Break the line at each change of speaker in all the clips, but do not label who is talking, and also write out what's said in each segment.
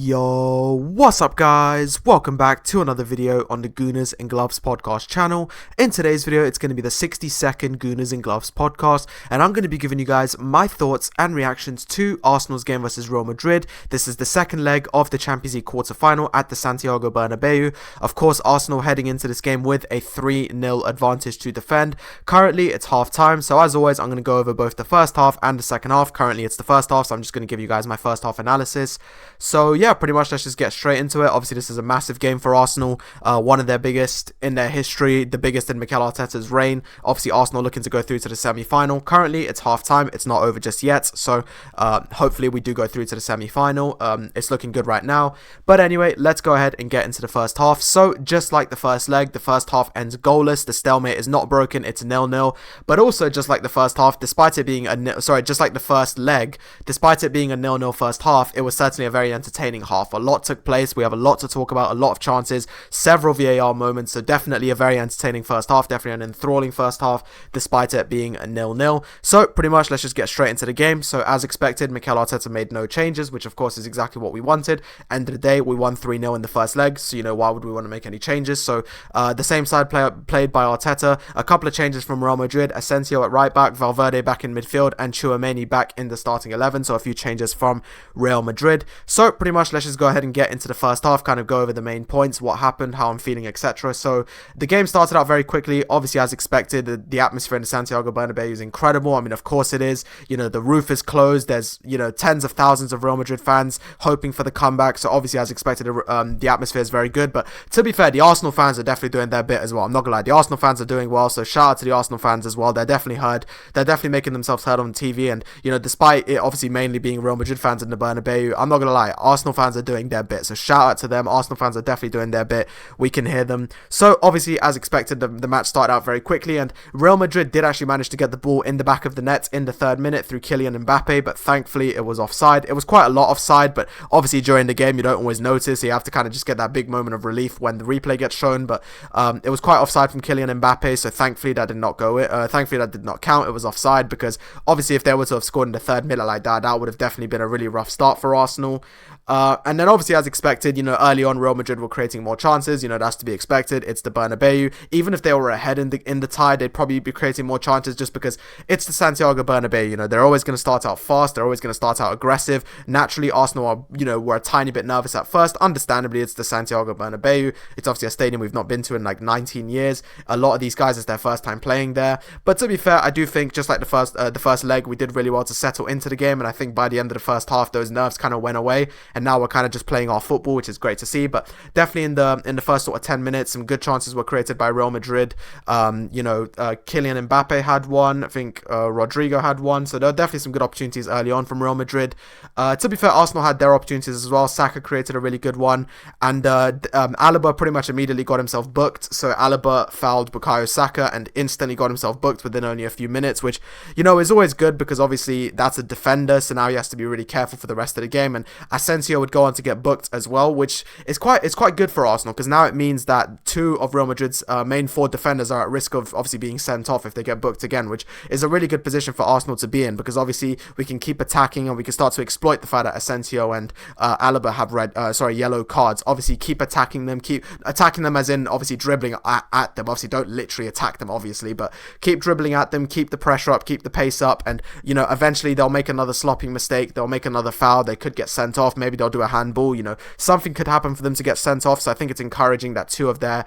Yo, what's up guys? Welcome back to another video on the Gooners and Gloves Podcast channel. In today's video, it's going to be the 60-second Gooners and Gloves Podcast, and I'm going to be giving you guys my thoughts and reactions to Arsenal's game versus Real Madrid. This is the second leg of the Champions League quarter-final at the Santiago Bernabeu. Of course, Arsenal heading into this game with a 3-0 advantage to defend. Currently, it's half-time, so as always, I'm going to go over both the first half and the second half. Currently, it's the first half, so I'm just going to give you guys my first half analysis. So yeah, pretty much let's just get straight into it. Obviously, this is a massive game for Arsenal, one of their biggest in their history, the biggest in Mikel Arteta's reign. Obviously, Arsenal looking to go through to the semi-final. Currently, it's half-time. It's not over just yet, so hopefully we do go through to the semi-final. It's looking good right now. But anyway, let's go ahead and get into the first half. So just like the first leg, the first half ends goalless. The stalemate is not broken. It's 0-0. But also, just like the first half, despite it being just like the first leg, despite it being a 0-0 first half, it was certainly a very entertaining half. A lot took place. We have a lot to talk about, a lot of chances, several VAR moments, so definitely a very entertaining first half, definitely an enthralling first half, despite it being a 0-0. So pretty much let's just get straight into the game. So as expected, Mikel Arteta made no changes, which of course is exactly what we wanted. End of the day, we won 3-0 in the first leg, so why would we want to make any changes? So the same side played by Arteta, a couple of changes from Real Madrid, Asensio at right back, Valverde back in midfield, and Tchouaméni back in the starting 11, so a few changes from Real Madrid. So pretty much let's just go ahead and get into the first half, kind of go over the main points, what happened, how I'm feeling, etc. So the game started out very quickly. Obviously, as expected, the atmosphere in the Santiago Bernabeu is incredible. I mean, of course it is. The roof is closed. There's tens of thousands of Real Madrid fans hoping for the comeback. So obviously, as expected, the atmosphere is very good. But to be fair, the Arsenal fans are definitely doing their bit as well. I'm not gonna lie, the Arsenal fans are doing well. So shout out to the Arsenal fans as well. They're definitely heard. They're definitely making themselves heard on TV. And despite it obviously mainly being Real Madrid fans in the Bernabeu, I'm not gonna lie, Arsenal fans are doing their bit. So shout out to them. Arsenal fans are definitely doing their bit. We can hear them. So obviously, as expected, the match started out very quickly, and Real Madrid did actually manage to get the ball in the back of the net in the 3rd minute through Kylian Mbappe, but thankfully it was offside. It was quite a lot offside, but obviously during the game you don't always notice, so you have to kind of just get that big moment of relief when the replay gets shown. But it was quite offside from Kylian Mbappe, so thankfully that did not thankfully that did not count. It was offside, because obviously if they were to have scored in the 3rd minute like that, that would have definitely been a really rough start for Arsenal. And then obviously, as expected, early on Real Madrid were creating more chances. That's to be expected. It's the Bernabeu. Even if they were ahead in the tie, they'd probably be creating more chances, just because it's the Santiago Bernabeu. They're always going to start out fast. They're always going to start out aggressive. Naturally, Arsenal are, were a tiny bit nervous at first. Understandably, it's the Santiago Bernabeu. It's obviously a stadium we've not been to in like 19 years. A lot of these guys, it's their first time playing there. But to be fair, I do think just like the first leg, we did really well to settle into the game. And I think by the end of the first half, those nerves kind of went away, and now we're kind of just playing our football, which is great to see. But definitely in the first sort of 10 minutes, some good chances were created by Real Madrid. Kylian Mbappe had one. I think Rodrigo had one. So there are definitely some good opportunities early on from Real Madrid. To be fair, Arsenal had their opportunities as well. Saka created a really good one, and Alaba pretty much immediately got himself booked. So Alaba fouled Bukayo Saka and instantly got himself booked within only a few minutes, which is always good, because obviously that's a defender, so now he has to be really careful for the rest of the game. And Asensio would go on to get booked as well, which is quite good for Arsenal, because now it means that 2 of Real Madrid's main 4 defenders are at risk of obviously being sent off if they get booked again, which is a really good position for Arsenal to be in, because obviously we can keep attacking and we can start to exploit the fact that Asensio and Alaba have yellow cards. Obviously keep attacking them as in obviously dribbling at them. Obviously don't literally attack them obviously, but keep dribbling at them, keep the pressure up, keep the pace up, and eventually they'll make another slopping mistake, they'll make another foul, they could get sent off, maybe they'll do a handball, something could happen for them to get sent off. So I think it's encouraging that two of their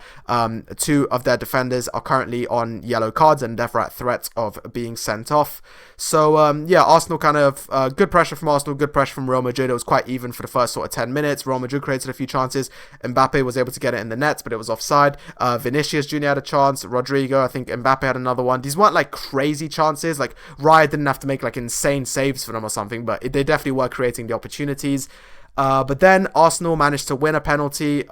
defenders are currently on yellow cards and therefore at threat of being sent off. So Arsenal kind of good pressure from Arsenal, good pressure from Real Madrid. It was quite even for the first sort of 10 minutes. Real Madrid created a few chances. Mbappe was able to get it in the net, but it was offside. Vinicius Jr. had a chance. Rodrigo, I think Mbappe had another one. These weren't like crazy chances. Like Raya didn't have to make like insane saves for them or something, but they definitely were creating the opportunities. But then Arsenal managed to win a penalty.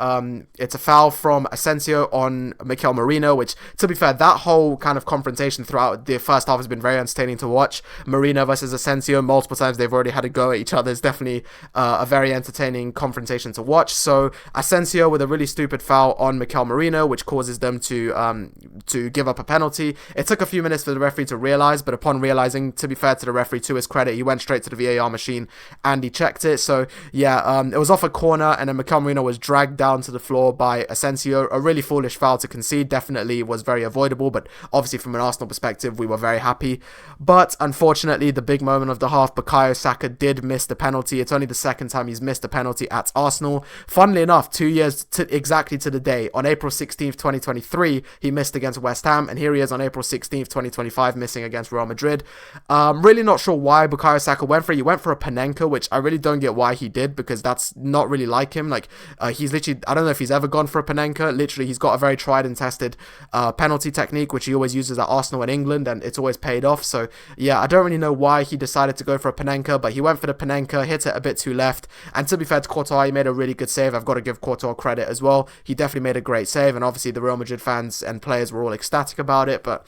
It's a foul from Asensio on Mikel Merino, which, to be fair, that whole kind of confrontation throughout the first half has been very entertaining to watch. Merino versus Asensio, multiple times they've already had a go at each other. It's definitely a very entertaining confrontation to watch. So Asensio with a really stupid foul on Mikel Merino, which causes them to give up a penalty. It took a few minutes for the referee to realise, but upon realising, to be fair to the referee, to his credit, he went straight to the VAR machine and he checked it. So yeah, it was off a corner, and then Mikel Merino was dragged down to the floor by Asensio. A really foolish foul to concede, definitely was very avoidable, but obviously from an Arsenal perspective, we were very happy. But unfortunately, the big moment of the half, Bukayo Saka did miss the penalty. It's only the second time he's missed a penalty at Arsenal. Funnily enough, 2 years exactly to the day, on April 16th, 2023, he missed against West Ham, and here he is on April 16th, 2025, missing against Real Madrid. Really not sure why Bukayo Saka went for it. He went for a Panenka, which I really don't get why he did, because that's not really like him. Like, he's literally, I don't know if he's ever gone for a Panenka. Literally, he's got a very tried and tested penalty technique, which he always uses at Arsenal and England, and it's always paid off. So yeah, I don't really know why he decided to go for a Panenka, but he went for the Panenka, hit it a bit too left, and to be fair to Courtois, he made a really good save. I've got to give Courtois credit as well. He definitely made a great save, and obviously the Real Madrid fans and players were all ecstatic about it, but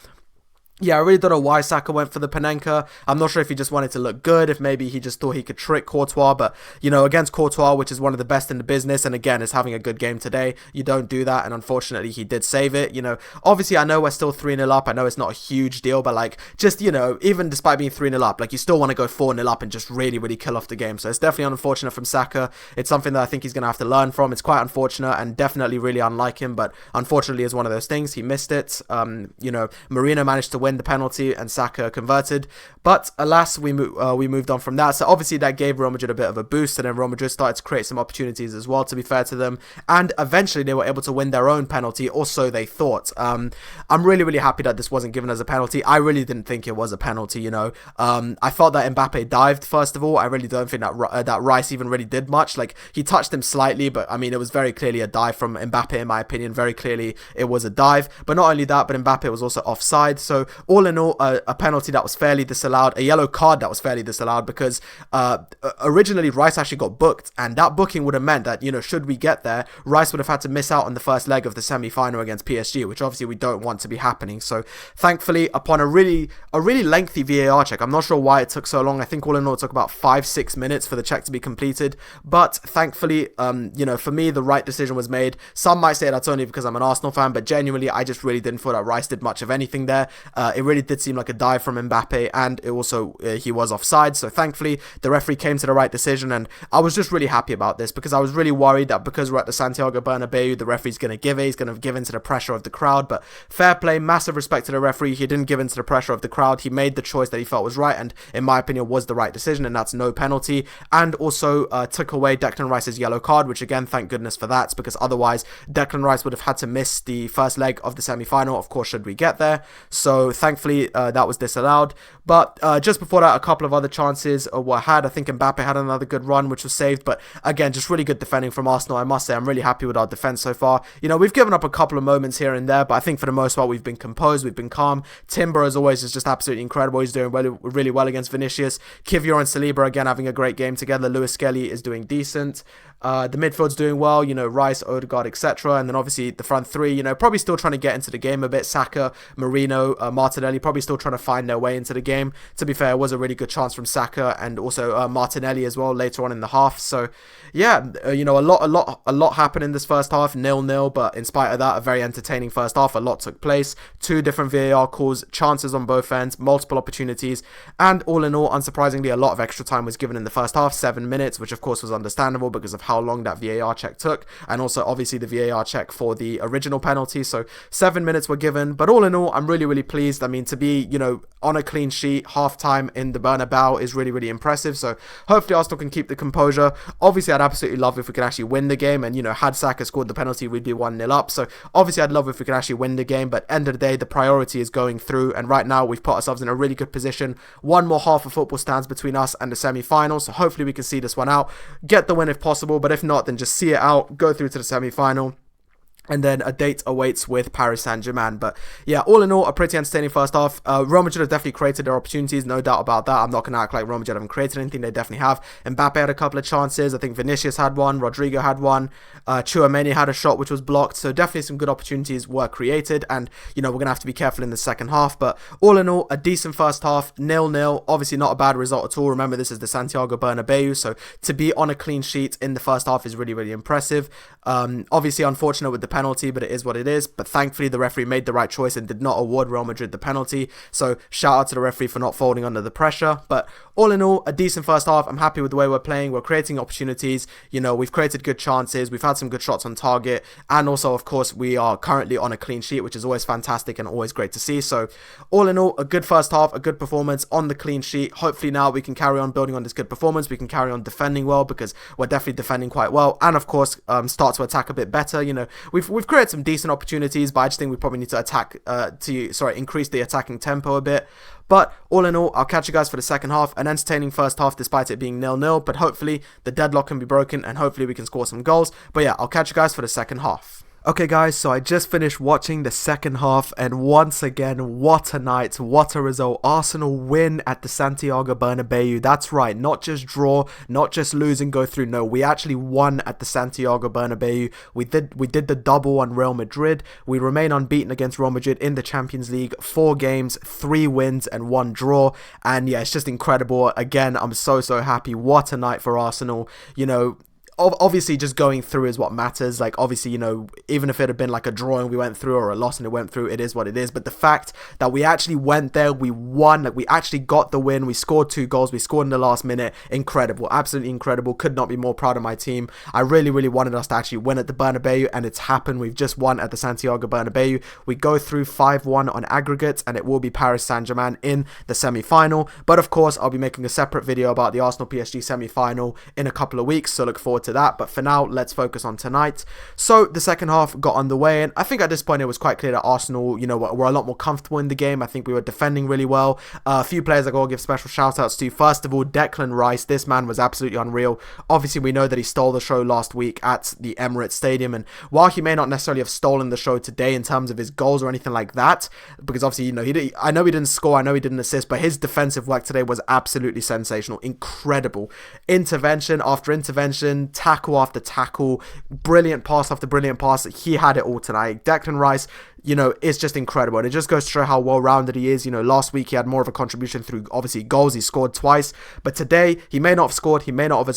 yeah, I really don't know why Saka went for the Panenka. I'm not sure if he just wanted to look good, if maybe he just thought he could trick Courtois, but, you know, against Courtois, which is one of the best in the business, and again, is having a good game today, you don't do that, and unfortunately, he did save it. You know, obviously, I know we're still 3-0 up, I know it's not a huge deal, but, like, just, you know, even despite being 3-0 up, like, you still want to go 4-0 up and just really, really kill off the game, so it's definitely unfortunate from Saka. It's something that I think he's going to have to learn from. It's quite unfortunate, and definitely really unlike him, but unfortunately, it's one of those things. He missed it. You know, Marino managed to win the penalty, and Saka converted, but alas, we moved on from that. So obviously that gave Real Madrid a bit of a boost, and then Real Madrid started to create some opportunities as well, to be fair to them, and eventually they were able to win their own penalty, or so they thought. I'm really, really happy that this wasn't given as a penalty. I really didn't think it was a penalty, you know. I felt that Mbappe dived, first of all. I really don't think that Rice even really did much. Like, he touched him slightly, but I mean, it was very clearly a dive from Mbappe, in my opinion. Very clearly it was a dive, but not only that, but Mbappe was also offside. So all in all, a penalty that was fairly disallowed, a yellow card that was fairly disallowed, because originally Rice actually got booked, and that booking would have meant that, you know, should we get there, Rice would have had to miss out on the first leg of the semi-final against PSG, which obviously we don't want to be happening. So thankfully, upon a really lengthy VAR check, I'm not sure why it took so long. I think all in all it took about 5-6 minutes for the check to be completed, but thankfully, you know, for me, the right decision was made. Some might say that's only because I'm an Arsenal fan, but genuinely, I just really didn't feel that Rice did much of anything there. It really did seem like a dive from Mbappe, and it also he was offside. So thankfully the referee came to the right decision, and I was just really happy about this, because I was really worried that because we're at the Santiago Bernabeu, the referee's going to give it, he's going to give in to the pressure of the crowd. But fair play, massive respect to the referee. He didn't give in to the pressure of the crowd. He made the choice that he felt was right, and in my opinion was the right decision, and that's no penalty. And also took away Declan Rice's yellow card, which again, thank goodness for that, because otherwise Declan Rice would have had to miss the first leg of the semi-final, of course, should we get there. So thankfully that was disallowed. But just before that, a couple of other chances were had. I think Mbappe had another good run, which was saved. But again, just really good defending from Arsenal. I must say, I'm really happy with our defense so far. You know, we've given up a couple of moments here and there, but I think for the most part, we've been composed, we've been calm. Timber, as always, is just absolutely incredible. He's doing really well against Vinicius. Kivior and Saliba, again, having a great game together. Lewis Skelly is doing decent. The midfield's doing well, you know, Rice, Odegaard, etc. And then obviously the front three, you know, probably still trying to get into the game a bit. Saka, Marino, Martinelli, probably still trying to find their way into the game. To be fair, it was a really good chance from Saka, and also Martinelli as well later on in the half. So yeah, you know, a lot happened in this first half, 0-0, but in spite of that, a very entertaining first half. A lot took place, 2 different VAR calls, chances on both ends, multiple opportunities, and all in all, unsurprisingly, a lot of extra time was given in the first half, 7 minutes, which of course was understandable because of how long that VAR check took, and also obviously the VAR check for the original penalty. So 7 minutes were given, but all in all, I'm really pleased. I mean, to be, you know, on a clean sheet, half-time in the Bernabeu is really impressive. So hopefully Arsenal can keep the composure. Obviously, I'd absolutely love if we could actually win the game, and, you know, had Saka scored the penalty, we'd be 1-0 up. So obviously, I'd love if we could actually win the game, but end of the day, the priority is going through, and right now, we've put ourselves in a really good position. One more half of football stands between us and the semi-final, so hopefully we can see this one out, get the win if possible, but if not, then just see it out, go through to the semi-final. And then a date awaits with Paris Saint-Germain. But yeah, all in all, a pretty entertaining first half. Real Madrid have definitely created their opportunities, no doubt about that. I'm not going to act like Real Madrid haven't created anything. They definitely have. Mbappe had a couple of chances. I think Vinicius had one. Rodrigo had one. Tchouaméni had a shot which was blocked. So definitely some good opportunities were created. And, you know, we're going to have to be careful in the second half. But all in all, a decent first half. 0-0. Obviously not a bad result at all. Remember, this is the Santiago Bernabeu. So to be on a clean sheet in the first half is really impressive. Obviously, unfortunate with the penalty, but it is what it is. But thankfully, the referee made the right choice and did not award Real Madrid the penalty. So shout out to the referee for not folding under the pressure. But all in all, a decent first half. I'm happy with the way we're playing. We're creating opportunities. We've created good chances. We've had some good shots on target. And also, of course, we are currently on a clean sheet, which is always fantastic and always great to see. So all in all, a good first half, a good performance on the clean sheet. Hopefully now we can carry on building on this good performance. We can carry on defending well, because we're definitely defending quite well. And of course, start to attack a bit better. We've created some decent opportunities, but I just think we probably need to increase the attacking tempo a bit. But all in all, I'll catch you guys for the second half. An entertaining first half despite it being 0-0, but hopefully the deadlock can be broken and hopefully we can score some goals. But yeah, I'll catch you guys for the second half. Okay guys, so I just finished watching the second half, and once again, what a night, what a result. Arsenal win at the Santiago Bernabeu. That's right, not just draw, not just lose and go through. No, we actually won at the Santiago Bernabeu. We did the double on Real Madrid. We remain unbeaten against Real Madrid in the Champions League. 4 games, 3 wins and 1 draw. And yeah, it's just incredible. Again, I'm so happy. What a night for Arsenal. Obviously just going through is what matters. Like, obviously, even if it had been like a draw and we went through, or a loss and it went through, it is what it is. But the fact that we actually went there, we won, like we actually got the win, we scored 2 goals, we scored in the last minute, incredible, absolutely incredible. Could not be more proud of my team. I really wanted us to actually win at the Bernabeu, and it's happened. We've just won at the Santiago Bernabeu. We go through 5-1 on aggregate, and it will be Paris Saint-Germain in the semi-final. But of course, I'll be making a separate video about the Arsenal PSG semi-final in a couple of weeks, so look forward to that. But for now, let's focus on tonight. So the second half got underway, and I think at this point it was quite clear that Arsenal, were a lot more comfortable in the game. I think we were defending really well. A few players I gotta give special shout outs to. First of all, Declan Rice. This man was absolutely unreal. Obviously, we know that he stole the show last week at the Emirates Stadium, and while he may not necessarily have stolen the show today in terms of his goals or anything like that, because obviously, I know he didn't score, I know he didn't assist, but his defensive work today was absolutely sensational, incredible. Intervention after intervention, tackle after tackle, brilliant pass after brilliant pass. He had it all tonight. Declan Rice, it's just incredible, and it just goes to show how well-rounded he is. Last week he had more of a contribution through obviously goals. He scored twice, but today he may not have scored, he may not have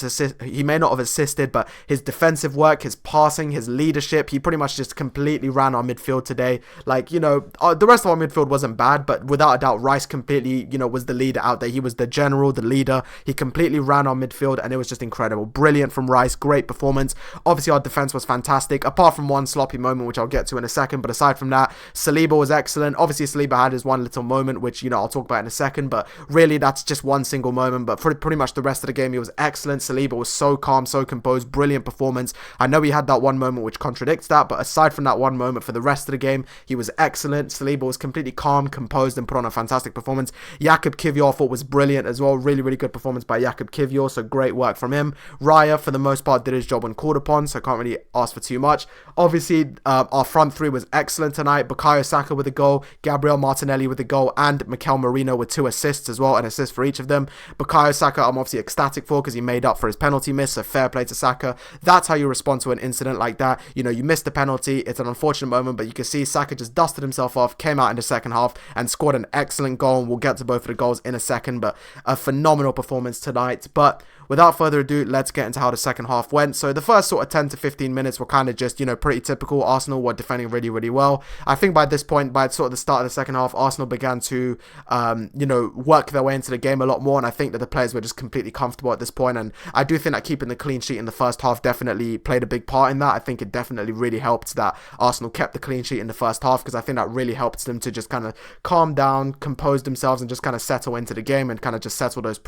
assisted, but his defensive work, his passing, his leadership, he pretty much just completely ran our midfield today. Like, the rest of our midfield wasn't bad, but without a doubt, Rice completely, was the leader out there. He was the general, the leader. He completely ran our midfield, and it was just incredible. Brilliant from Rice, great performance. Obviously, our defense was fantastic, apart from one sloppy moment, which I'll get to in a second, but aside from that, Saliba was excellent. Obviously, Saliba had his one little moment, which, I'll talk about in a second, but really, that's just one single moment. But for pretty much the rest of the game, he was excellent. Saliba was so calm, so composed, brilliant performance. I know he had that one moment which contradicts that, but aside from that one moment, for the rest of the game, he was excellent. Saliba was completely calm, composed, and put on a fantastic performance. Jakub Kiwior, I thought, was brilliant as well. Really good performance by Jakub Kiwior, so great work from him. Raya, for the most part, did his job when called upon, so I can't really ask for too much. Obviously, our front three was excellent tonight. Bukayo Saka with a goal, Gabriel Martinelli with a goal, and Mikel Merino with 2 assists as well, an assist for each of them. Bukayo Saka, I'm obviously ecstatic for, because he made up for his penalty miss, so fair play to Saka. That's how you respond to an incident like that. You missed the penalty, it's an unfortunate moment, but you can see Saka just dusted himself off, came out in the second half, and scored an excellent goal, and we'll get to both of the goals in a second, but a phenomenal performance tonight. But without further ado, let's get into how the second half went. So the first sort of 10 to 15 minutes were kind of just, pretty typical. Arsenal were defending really well. I think by this point, by sort of the start of the second half, Arsenal began to, work their way into the game a lot more, and I think that the players were just completely comfortable at this point, and I do think that keeping the clean sheet in the first half definitely played a big part in that. I think it definitely really helped that Arsenal kept the clean sheet in the first half, because I think that really helped them to just kind of calm down, compose themselves, and just kind of settle into the game, and kind of just settle those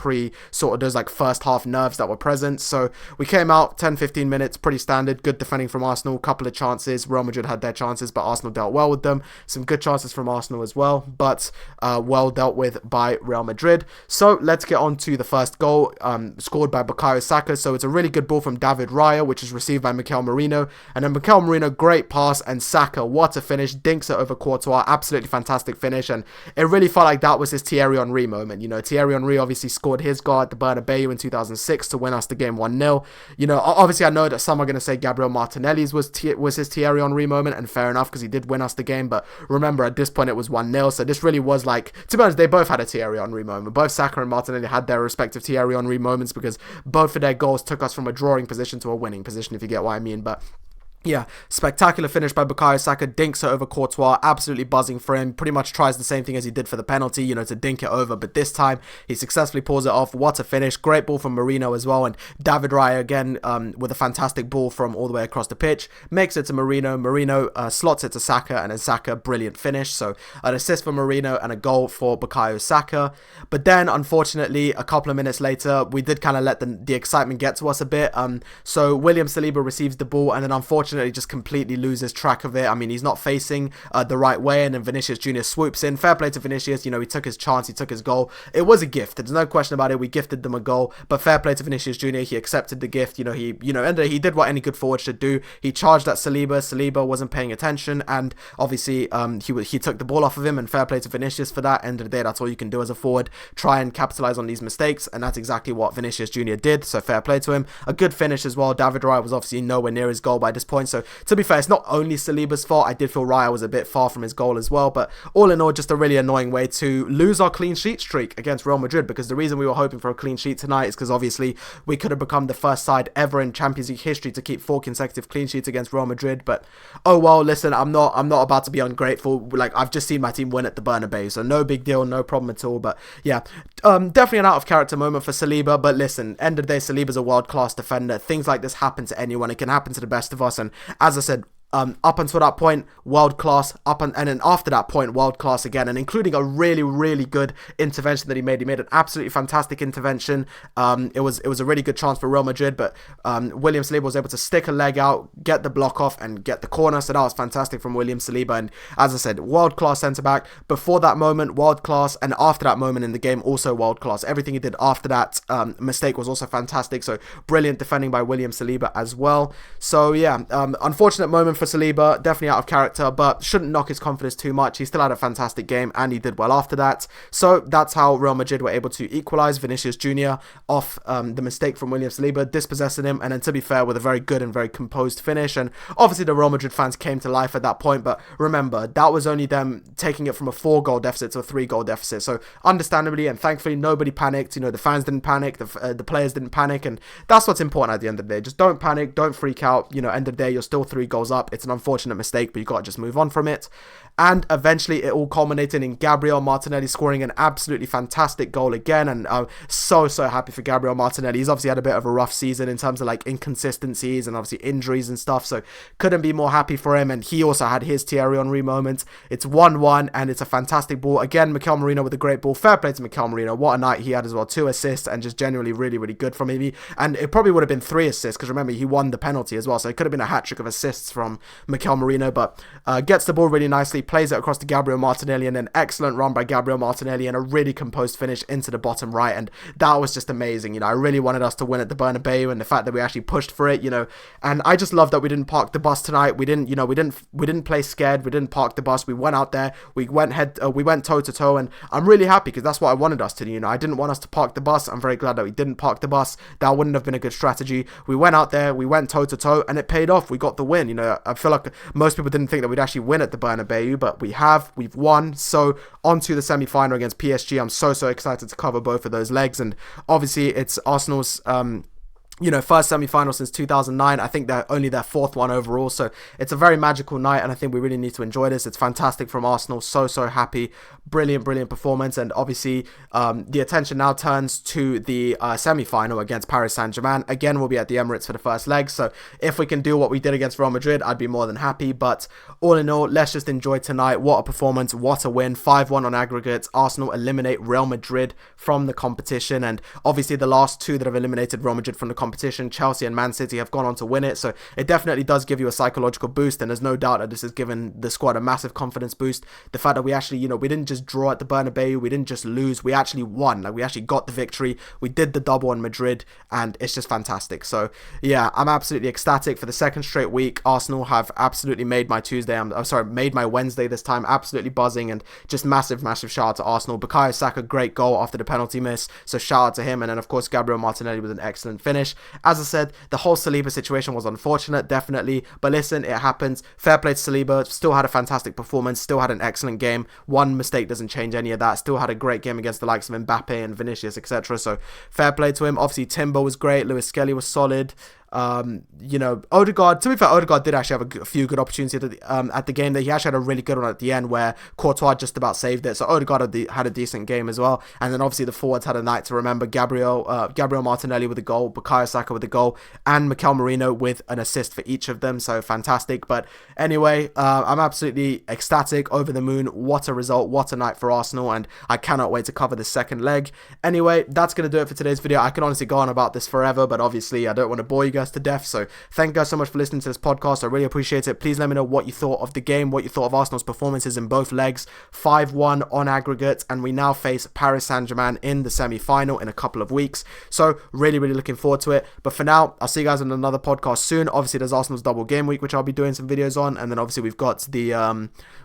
like first half nerves that were present. So we came out 10-15 minutes, pretty standard, good defending from Arsenal, couple of chances. Real Madrid had their chances, but Arsenal dealt well with them. Some good chances from Arsenal as well, but well dealt with by Real Madrid. So let's get on to the first goal, scored by Bukayo Saka. So it's a really good ball from David Raya, which is received by Mikel Merino, and then Mikel Merino, great pass, and Saka, what a finish, dinks it over Courtois, absolutely fantastic finish, and it really felt like that was his Thierry Henry moment. Thierry Henry obviously scored his goal at the Bernabeu in 2006 to win us the game 1-0. Obviously I know that some are going to say Gabriel Martinelli's was his Thierry Henry moment, and fair enough, because he did win us the game, but remember at this point it was 1-0, so this really was like, to be honest, they both had a Thierry Henry moment. Both Saka and Martinelli had their respective Thierry Henry moments, because both of their goals took us from a drawing position to a winning position, if you get what I mean. But Yeah, spectacular finish by Bukayo Saka, dinks it over Courtois, absolutely buzzing for him, pretty much tries the same thing as he did for the penalty, to dink it over, but this time he successfully pulls it off. What a finish, great ball from Marino as well, and David Raya again with a fantastic ball from all the way across the pitch, makes it to Marino, slots it to Saka, and then Saka, brilliant finish, so an assist for Marino and a goal for Bukayo Saka, but then unfortunately a couple of minutes later, we did kind of let the excitement get to us a bit, so William Saliba receives the ball, and then unfortunately just completely loses track of it. I mean, he's not facing the right way, and then Vinicius Jr. swoops in. Fair play to Vinicius, he took his chance, he took his goal. It was a gift, there's no question about it. We gifted them a goal, but fair play to Vinicius Jr. He accepted the gift. He he did what any good forward should do. He charged at Saliba wasn't paying attention, and obviously he took the ball off of him, and fair play to Vinicius for that. End of the day, that's all you can do as a forward, try and capitalize on these mistakes, and that's exactly what Vinicius Jr. did, so fair play to him. A good finish as well. David Raya was obviously nowhere near his goal by this point, so to be fair, it's not only Saliba's fault. I did feel Raya was a bit far from his goal as well, but all in all, just a really annoying way to lose our clean sheet streak against Real Madrid, because the reason we were hoping for a clean sheet tonight is because obviously we could have become the first side ever in Champions League history to keep 4 consecutive clean sheets against Real Madrid, but oh well, listen, I'm not about to be ungrateful. Like, I've just seen my team win at the Bernabeu, so no big deal, no problem at all, but yeah, definitely an out of character moment for Saliba, but listen, end of the day, Saliba's a world-class defender. Things like this happen to anyone. It can happen to the best of us, and as I said, up until that point, world class, and then after that point, world class again, and including a really, really good intervention that he made. He made an absolutely fantastic intervention. It was a really good chance for Real Madrid, but William Saliba was able to stick a leg out, get the block off, and get the corner. So that was fantastic from William Saliba. And as I said, world class centre back. Before that moment, world class, and after that moment in the game, also world class. Everything he did after that mistake was also fantastic. So brilliant defending by William Saliba as well. So yeah, unfortunate moment for Saliba, definitely out of character, but shouldn't knock his confidence too much. He still had a fantastic game, and he did well after that. So that's how Real Madrid were able to equalise. Vinicius Jr. off the mistake from William Saliba, dispossessing him, and then to be fair, with a very good and very composed finish. And obviously the Real Madrid fans came to life at that point, but remember, that was only them taking it from a 4-goal deficit to a 3-goal deficit. So understandably and thankfully, nobody panicked. The fans didn't panic, the players didn't panic, and that's what's important at the end of the day. Just don't panic, don't freak out. End of the day, you're still 3 goals up. It's an unfortunate mistake, but you got to just move on from it. And eventually it all culminated in Gabriel Martinelli scoring an absolutely fantastic goal again, and I'm so happy for Gabriel Martinelli. He's obviously had a bit of a rough season in terms of like inconsistencies and obviously injuries and stuff, so couldn't be more happy for him. And he also had his Thierry Henry moment. It's 1-1 and it's a fantastic ball again. Mikel Merino with a great ball. Fair play to Mikel Merino, what a night he had as well. 2 assists and just genuinely really, really good from him. And it probably would have been 3 assists because remember, he won the penalty as well, so it could have been a hat-trick of assists from Mikel Merino. But gets the ball really nicely, plays it across to Gabriel Martinelli, and an excellent run by Gabriel Martinelli and a really composed finish into the bottom right, and that was just amazing. I really wanted us to win at the Bernabeu, and the fact that we actually pushed for it, and I just love that we didn't park the bus tonight. We didn't play scared. We didn't park the bus. We went out there, we went toe to toe, and I'm really happy because that's what I wanted us to do. I didn't want us to park the bus. I'm very glad that we didn't park the bus. That wouldn't have been a good strategy. We went out there, we went toe to toe, and it paid off. We got the win. I feel like most people didn't think that we'd actually win at the Bernabeu, but we've won. So on to the semi-final against PSG. I'm so excited to cover both of those legs, and obviously it's Arsenal's first semi-final since 2009. I think they're only their 4th one overall, so it's a very magical night, and I think we really need to enjoy this. It's fantastic from Arsenal. So happy. Brilliant performance, and obviously the attention now turns to the semi-final against Paris Saint-Germain. Again, we'll be at the Emirates for the first leg, so if we can do what we did against Real Madrid, I'd be more than happy. But all in all, let's just enjoy tonight. What a performance, what a win. 5-1 on aggregate. Arsenal eliminate Real Madrid from the competition, and obviously the last 2 that have eliminated Real Madrid from the competition, Chelsea and Man City, have gone on to win it, so it definitely does give you a psychological boost, and there's no doubt that this has given the squad a massive confidence boost. The fact that we actually, we didn't just draw at the Bernabeu, we didn't just lose, we actually won. Like, we actually got the victory, we did the double in Madrid, and it's just fantastic. So yeah, I'm absolutely ecstatic. For the 2nd straight week, Arsenal have absolutely made my made my Wednesday this time, absolutely buzzing, and just massive shout out to Arsenal. Bukayo Saka, great goal after the penalty miss, so shout out to him. And then of course Gabriel Martinelli with an excellent finish. As I said, the whole Saliba situation was unfortunate, definitely, but listen, it happens. Fair play to Saliba, still had a fantastic performance, still had an excellent game. One mistake doesn't change any of that. Still had a great game against the likes of Mbappe and Vinicius, etc. So fair play to him. Obviously Timber was great, Lewis Skelly was solid. Odegaard, to be fair, Odegaard did actually have a few good opportunities at the game. That he actually had a really good one at the end where Courtois just about saved it. So Odegaard had a decent game as well. And then obviously the forwards had a night to remember. Gabriel Martinelli with a goal, Bukayo Saka with a goal, and Mikel Merino with an assist for each of them. So fantastic. But anyway, I'm absolutely ecstatic, over the moon. What a result, what a night for Arsenal, and I cannot wait to cover the second leg. Anyway, that's going to do it for today's video. I can honestly go on about this forever, but obviously I don't want to bore you guys to death. So thank you guys so much for listening to this podcast. I really appreciate it. Please let me know what you thought of the game, what you thought of Arsenal's performances in both legs. 5-1 on aggregate, and we now face Paris Saint-Germain in the semi-final in a couple of weeks. So really looking forward to it. But for now, I'll see you guys on another podcast soon. Obviously, there's Arsenal's double game week, which I'll be doing some videos on, and then obviously we've got the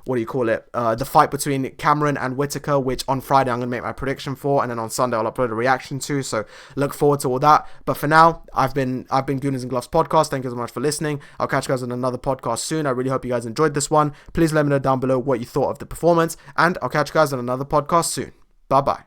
the fight between Cameron and Whittaker, which on Friday I'm going to make my prediction for, and then on Sunday I'll upload a reaction to. So look forward to all that. But for now, I've been Gooners and Gloves Podcast. Thank you so much for listening. I'll catch you guys on another podcast soon. I really hope you guys enjoyed this one. Please let me know down below what you thought of the performance, and I'll catch you guys on another podcast soon. Bye bye.